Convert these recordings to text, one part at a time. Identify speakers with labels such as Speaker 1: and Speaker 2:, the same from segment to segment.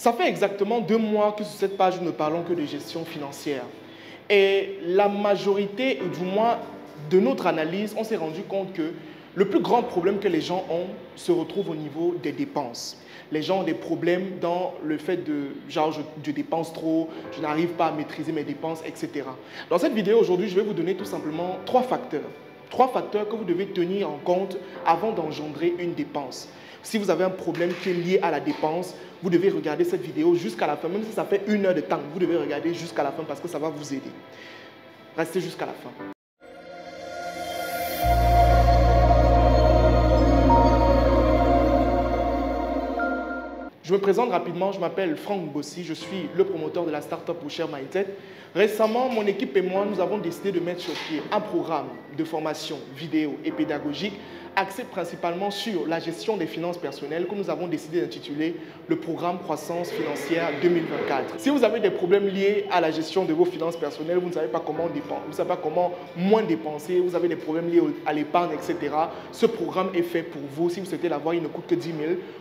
Speaker 1: Ça fait exactement 2 mois que sur cette page, nous ne parlons que de gestion financière. Et la majorité, ou du moins de notre analyse, on s'est rendu compte que le plus grand problème que les gens ont se retrouve au niveau des dépenses. Les gens ont des problèmes dans le fait de, genre, je dépense trop, je n'arrive pas à maîtriser mes dépenses, etc. Dans cette vidéo aujourd'hui, je vais vous donner tout simplement 3 facteurs. 3 facteurs que vous devez tenir en compte avant d'engendrer une dépense. Si vous avez un problème qui est lié à la dépense, vous devez regarder cette vidéo jusqu'à la fin. Même si ça fait 1 heure de temps, vous devez regarder jusqu'à la fin parce que ça va vous aider. Restez jusqu'à la fin. Je me présente rapidement, je m'appelle Franck Bossi, je suis le promoteur de la startup Pusher Mindset. Récemment, mon équipe et moi, nous avons décidé de mettre sur pied un programme de formation vidéo et pédagogique axé principalement sur la gestion des finances personnelles que nous avons décidé d'intituler le programme Croissance Financière 2024. Si vous avez des problèmes liés à la gestion de vos finances personnelles, vous ne savez pas comment dépenser, vous ne savez pas comment moins dépenser, vous avez des problèmes liés à l'épargne, etc. Ce programme est fait pour vous. Si vous souhaitez l'avoir, il ne coûte que 10 000.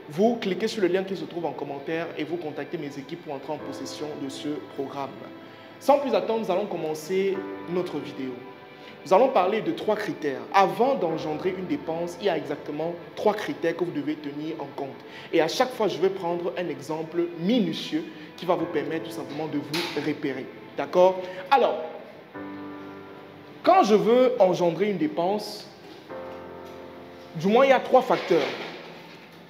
Speaker 1: Vous cliquez sur le lien qui se trouve en commentaire et vous contactez mes équipes pour entrer en possession de ce programme. Sans plus attendre, nous allons commencer notre vidéo. Nous allons parler de 3 critères. Avant d'engendrer une dépense, il y a exactement 3 critères que vous devez tenir en compte. Et à chaque fois, je vais prendre un exemple minutieux qui va vous permettre tout simplement de vous repérer. D'accord? Alors, quand je veux engendrer une dépense, du moins il y a 3 facteurs.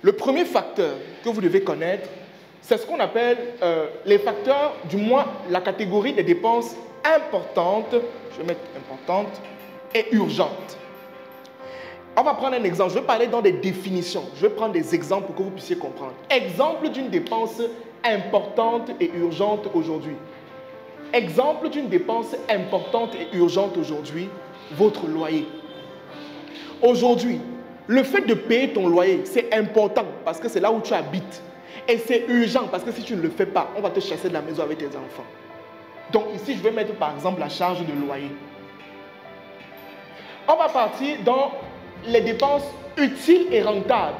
Speaker 1: Le premier facteur que vous devez connaître, c'est ce qu'on appelle les facteurs, du moins la catégorie des dépenses importantes, je vais mettre importante, et urgente. On va prendre un exemple, je vais parler dans des définitions, je vais prendre des exemples pour que vous puissiez comprendre. Exemple d'une dépense importante et urgente aujourd'hui. Exemple d'une dépense importante et urgente aujourd'hui, votre loyer. Aujourd'hui, le fait de payer ton loyer, c'est important parce que c'est là où tu habites. Et c'est urgent parce que si tu ne le fais pas, on va te chasser de la maison avec tes enfants. Donc ici, je vais mettre par exemple la charge de loyer. On va partir dans les dépenses utiles et rentables.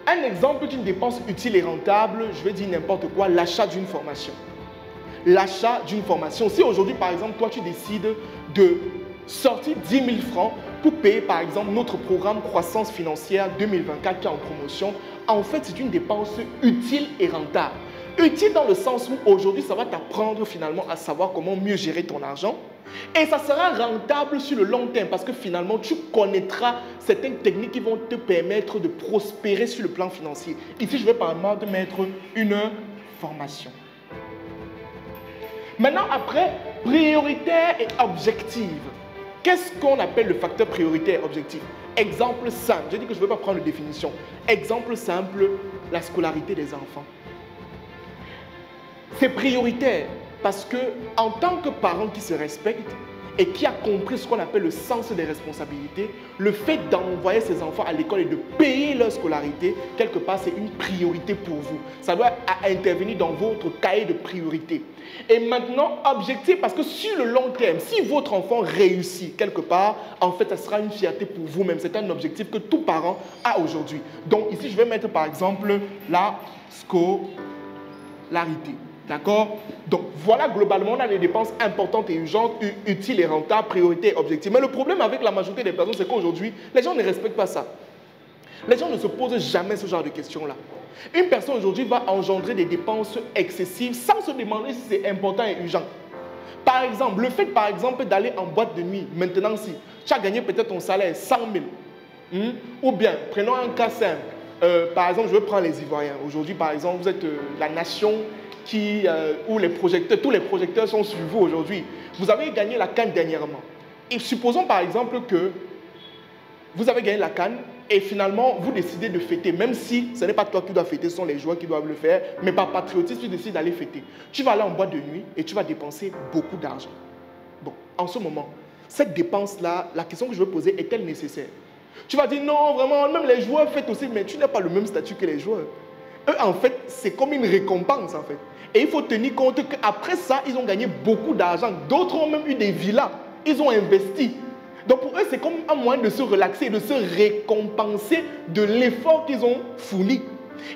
Speaker 1: Un exemple d'une dépense utile et rentable, je vais dire n'importe quoi, l'achat d'une formation. L'achat d'une formation. Si aujourd'hui, par exemple, toi, tu décides de sortir 10 000 francs pour payer, par exemple, notre programme Croissance Financière 2024 qui est en promotion, en fait, c'est une dépense utile et rentable. Utile dans le sens où aujourd'hui, ça va t'apprendre finalement à savoir comment mieux gérer ton argent. Et ça sera rentable sur le long terme parce que finalement, tu connaîtras certaines techniques qui vont te permettre de prospérer sur le plan financier. Ici, je vais par exemple te mettre une formation. Maintenant, après, prioritaire et objective. Qu'est-ce qu'on appelle le facteur prioritaire et objectif? Exemple simple, je dis que je ne vais pas prendre de définition. Exemple simple, la scolarité des enfants. C'est prioritaire parce que en tant que parent qui se respecte et qui a compris ce qu'on appelle le sens des responsabilités, le fait d'envoyer ses enfants à l'école et de payer leur scolarité, quelque part, c'est une priorité pour vous. Ça doit intervenir dans votre cahier de priorité. Et maintenant, objectif, parce que sur le long terme, si votre enfant réussit quelque part, en fait, ça sera une fierté pour vous-même. C'est un objectif que tout parent a aujourd'hui. Donc ici, je vais mettre par exemple la scolarité. D'accord? Donc, voilà, globalement, on a des dépenses importantes et urgentes, utiles et rentables, priorités et objectifs. Mais le problème avec la majorité des personnes, c'est qu'aujourd'hui, les gens ne respectent pas ça. Les gens ne se posent jamais ce genre de questions-là. Une personne aujourd'hui va engendrer des dépenses excessives sans se demander si c'est important et urgent. Par exemple, le fait, par exemple, d'aller en boîte de nuit, maintenant, si tu as gagné peut-être ton salaire 100 000, ou bien, prenons un cas simple, par exemple, je vais prendre les Ivoiriens. Aujourd'hui, par exemple, vous êtes la nation où les projecteurs, tous les projecteurs sont sur vous aujourd'hui. Vous avez gagné la CAN dernièrement. Et supposons par exemple que vous avez gagné la CAN et finalement vous décidez de fêter, même si ce n'est pas toi qui dois fêter, ce sont les joueurs qui doivent le faire, mais par patriotisme, tu décides d'aller fêter. Tu vas aller en boîte de nuit et tu vas dépenser beaucoup d'argent. Bon, en ce moment, cette dépense-là, la question que je veux poser, est-elle nécessaire? Tu vas dire non, vraiment, même les joueurs fêtent aussi, mais tu n'as pas le même statut que les joueurs. Eux, en fait, c'est comme une récompense, en fait. Et il faut tenir compte qu'après ça, ils ont gagné beaucoup d'argent. D'autres ont même eu des villas. Ils ont investi. Donc pour eux, c'est comme un moyen de se relaxer, de se récompenser de l'effort qu'ils ont fourni.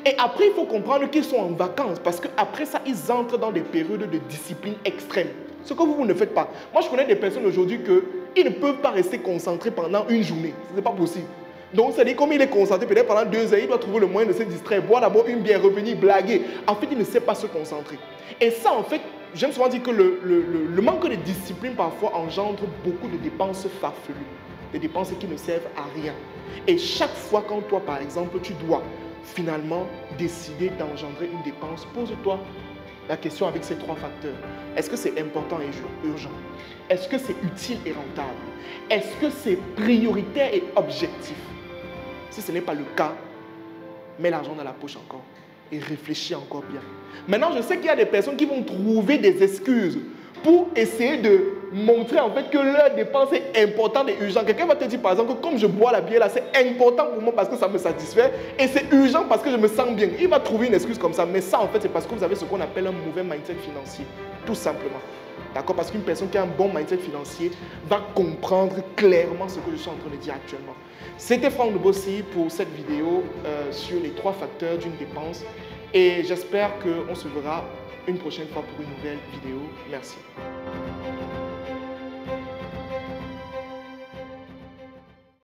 Speaker 1: Et après, il faut comprendre qu'ils sont en vacances parce qu'après ça, ils entrent dans des périodes de discipline extrême. Ce que vous ne faites pas. Moi, je connais des personnes aujourd'hui qui ne peuvent pas rester concentrés pendant une journée. Ce n'est pas possible. Donc, c'est-à-dire, comme il est concentré peut-être pendant 2 heures, il doit trouver le moyen de se distraire, boire d'abord une bière, revenir, blaguer. En fait, il ne sait pas se concentrer. Et ça, en fait, j'aime souvent dire que le manque de discipline parfois engendre beaucoup de dépenses farfelues. Des dépenses qui ne servent à rien. Et chaque fois quand toi, par exemple, tu dois finalement décider d'engendrer une dépense, pose-toi la question avec ces 3 facteurs. Est-ce que c'est important et urgent? Est-ce que c'est utile et rentable? Est-ce que c'est prioritaire et objectif? Si ce n'est pas le cas, mets l'argent dans la poche encore et réfléchis encore bien. Maintenant, je sais qu'il y a des personnes qui vont trouver des excuses pour essayer de montrer en fait que leur dépense est importante et urgente. Quelqu'un va te dire par exemple que comme je bois la bière là, c'est important pour moi parce que ça me satisfait et c'est urgent parce que je me sens bien. Il va trouver une excuse comme ça, mais ça en fait c'est parce que vous avez ce qu'on appelle un mauvais mindset financier, tout simplement. D'accord? Parce qu'une personne qui a un bon mindset financier va comprendre clairement ce que je suis en train de dire actuellement. C'était Franck Nobossi pour cette vidéo sur les 3 facteurs d'une dépense et j'espère qu'on se verra une prochaine fois pour une nouvelle vidéo. Merci.